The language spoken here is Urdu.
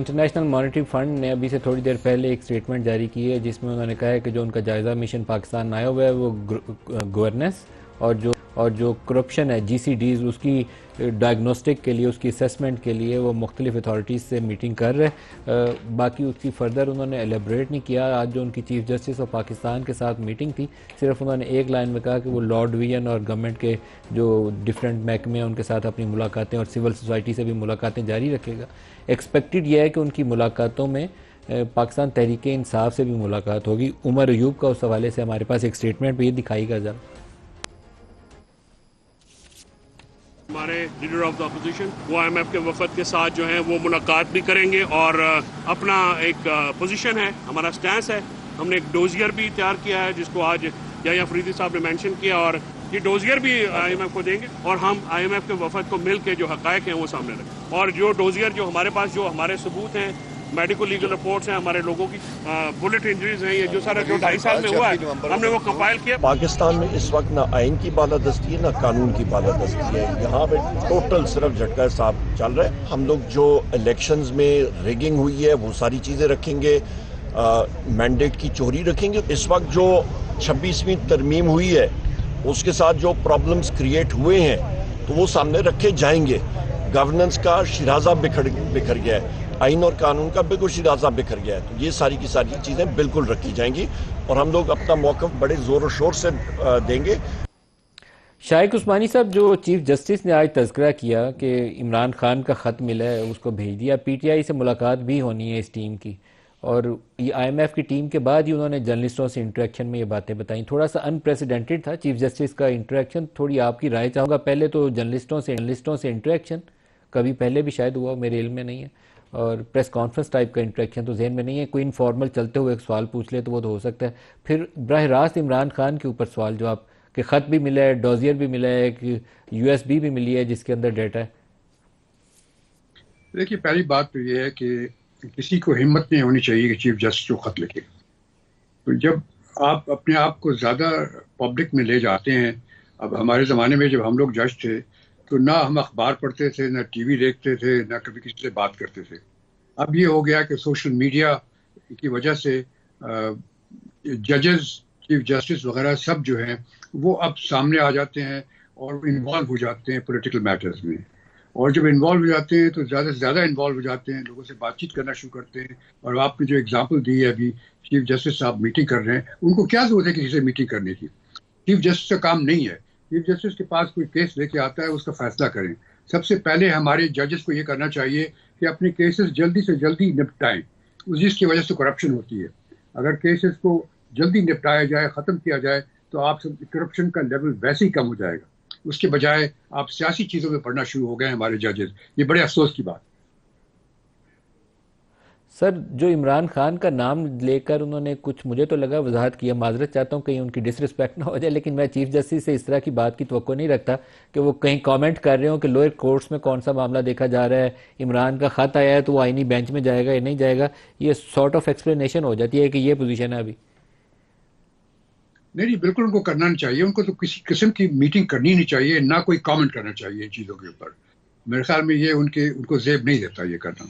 انٹرنیشنل مانیٹری فنڈ نے ابھی سے تھوڑی دیر پہلے ایک سٹیٹمنٹ جاری کی ہے جس میں انہوں نے کہا ہے کہ جو ان کا جائزہ مشن پاکستان آیا ہوا ہے وہ گورننس اور جو کرپشن ہے جی سی ڈیز اس کی ڈائگنوسٹک کے لیے اس کی اسیسمنٹ کے لیے وہ مختلف اتھارٹیز سے میٹنگ کر رہے. باقی اس کی فردر انہوں نے ایلیبریٹ نہیں کیا. آج جو ان کی چیف جسٹس آف پاکستان کے ساتھ میٹنگ تھی صرف انہوں نے ایک لائن میں کہا کہ وہ لاء ڈویژن اور گورنمنٹ کے جو ڈفرینٹ محکمے ہیں ان کے ساتھ اپنی ملاقاتیں اور سول سوسائٹی سے بھی ملاقاتیں جاری رکھے گا. ایکسپیکٹڈ یہ ہے کہ ان کی ملاقاتوں میں پاکستان تحریک انصاف سے بھی ملاقات ہوگی. عمر ایوب کا اس حوالے سے ہمارے پاس ایک سٹیٹمنٹ بھی دکھائی گا ذرا. ہمارے لیڈر آف دا اپوزیشن وہ آئی ایم ایف کے وفد کے ساتھ جو ہیں وہ ملاقات بھی کریں گے اور اپنا ایک پوزیشن ہے, ہمارا سٹینس ہے. ہم نے ایک ڈوزیئر بھی تیار کیا ہے جس کو آج یحییٰ فریدی صاحب نے مینشن کیا, اور یہ ڈوزیئر بھی آئی ایم ایف کو دیں گے اور ہم آئی ایم ایف کے وفد کو مل کے جو حقائق ہیں وہ سامنے رکھیں. اور جو ڈوزیئر جو ہمارے پاس جو ہمارے ثبوت ہیں, میڈیکل لیگل رپورٹس ہیں, ہمارے لوگوں کی بلٹ انجریز ہیں, یہ جو سارا جو 2.5 سال میں ہوا ہے ہم نے وہ کمپائل کیا. پاکستان میں اس وقت نہ آئین کی بالادستی ہے نہ قانون کی بالادستی ہے. یہاں پہ ٹوٹل صرف جھٹکا صاحب چل رہا ہے. ہم لوگ جو الیکشنز میں ریگنگ ہوئی ہے وہ ساری چیزیں رکھیں گے, مینڈیٹ کی چوری رکھیں گے. اس وقت جو 26ویں ترمیم ہوئی ہے اس کے ساتھ جو پرابلمز کریٹ ہوئے ہیں تو وہ سامنے رکھے جائیں گے. گورننس کا شیرازہ بکھر گیا ہے, آئین اور قانون کا بالکل شیرازہ بکھر گیا ہے. تو یہ ساری کی ساری چیزیں بالکل رکھی جائیں گی اور ہم لوگ اپنا موقف بڑے زور و شور سے دیں گے. شائق عثمانی صاحب, جو چیف جسٹس نے آج تذکرہ کیا کہ عمران خان کا خط ملا ہے اس کو بھیج دیا, پی ٹی آئی سے ملاقات بھی ہونی ہے اس ٹیم کی, اور یہ آئی ایم ایف کی ٹیم کے بعد ہی انہوں نے جرنلسٹوں سے انٹریکشن میں یہ باتیں بتائیں. تھوڑا سا انپریسیڈنٹڈ تھا چیف جسٹس کا انٹریکشن. تھوڑی آپ کی رائے چاہوں گا. پہلے تو جرنلسٹوں سے انٹریکشن کبھی پہلے بھی شاید ہوا, میرے علم میں نہیں ہے, اور پریس کانفرنس ٹائپ کا انٹریکشن تو ذہن میں نہیں ہے. کوئی انفارمل چلتے ہوئے ایک سوال پوچھ لے تو وہ تو ہو سکتا ہے. پھر براہ راست عمران خان کے اوپر سوال جواب کہ خط بھی ملا ہے, ڈوزیئر بھی ملا ہے, ایک یو ایس بی بھی ملی ہے جس کے اندر ڈیٹا ہے. دیکھیے, پہلی بات تو یہ ہے کہ کسی کو ہمت نہیں ہونی چاہیے کہ چیف جسٹس کو خط لکھے. تو جب آپ اپنے آپ کو زیادہ پبلک میں لے جاتے ہیں, اب ہمارے زمانے میں جب ہم لوگ جج تھے تو نہ ہم اخبار پڑھتے تھے, نہ ٹی وی دیکھتے تھے, نہ کبھی کسی سے بات کرتے تھے. اب یہ ہو گیا کہ سوشل میڈیا کی وجہ سے ججز, چیف جسٹس وغیرہ سب جو ہیں وہ اب سامنے آ جاتے ہیں اور انوالو ہو جاتے ہیں پولیٹیکل میٹرز میں. اور جب انوالو ہو جاتے ہیں تو زیادہ سے زیادہ انوالو ہو جاتے ہیں, لوگوں سے بات چیت کرنا شروع کرتے ہیں. اور آپ نے جو اگزامپل دی ہے ابھی, چیف جسٹس صاحب میٹنگ کر رہے ہیں, ان کو کیا ضرورت ہے کسی سے میٹنگ کرنے کی؟ چیف جسٹس کا کام نہیں ہے. چیف جسٹس کے پاس کوئی کیس لے کے آتا ہے, اس کا فیصلہ کریں. سب سے پہلے ہمارے ججز کو یہ کرنا چاہیے کہ اپنے کیسز جلدی سے جلدی نپٹائیں, جس کی وجہ سے کرپشن ہوتی ہے. اگر کیسز کو جلدی نپٹایا جائے, ختم کیا جائے, تو آپ سب کرپشن کا لیول ویسے ہی کم ہو جائے گا. اس کے بجائے آپ سیاسی چیزوں میں پڑھنا شروع ہو گئے ہیں ہمارے ججز. یہ بڑے افسوس کی بات. سر, جو عمران خان کا نام لے کر انہوں نے کچھ, مجھے تو لگا وضاحت کیا, معذرت چاہتا ہوں کہیں ان کی ڈس رسپیکٹ نہ ہو جائے, لیکن میں چیف جسٹس سے اس طرح کی بات کی توقع نہیں رکھتا کہ وہ کہیں کامنٹ کر رہے ہوں کہ لوئر کورٹس میں کون سا معاملہ دیکھا جا رہا ہے, عمران کا خط آیا ہے تو وہ آئینی بینچ میں جائے گا یا نہیں جائے گا. یہ سارٹ آف ایکسپلینیشن ہو جاتی ہے کہ یہ پوزیشن ہے ابھی. نہیں, بالکل ان کو کرنا نہیں چاہیے. ان کو تو کسی قسم کی میٹنگ کرنی نہیں چاہیے, نہ کوئی کامنٹ کرنا چاہیے ان چیزوں کے اوپر. میرے خیال میں یہ ان کو زیب نہیں دیتا یہ کرنا.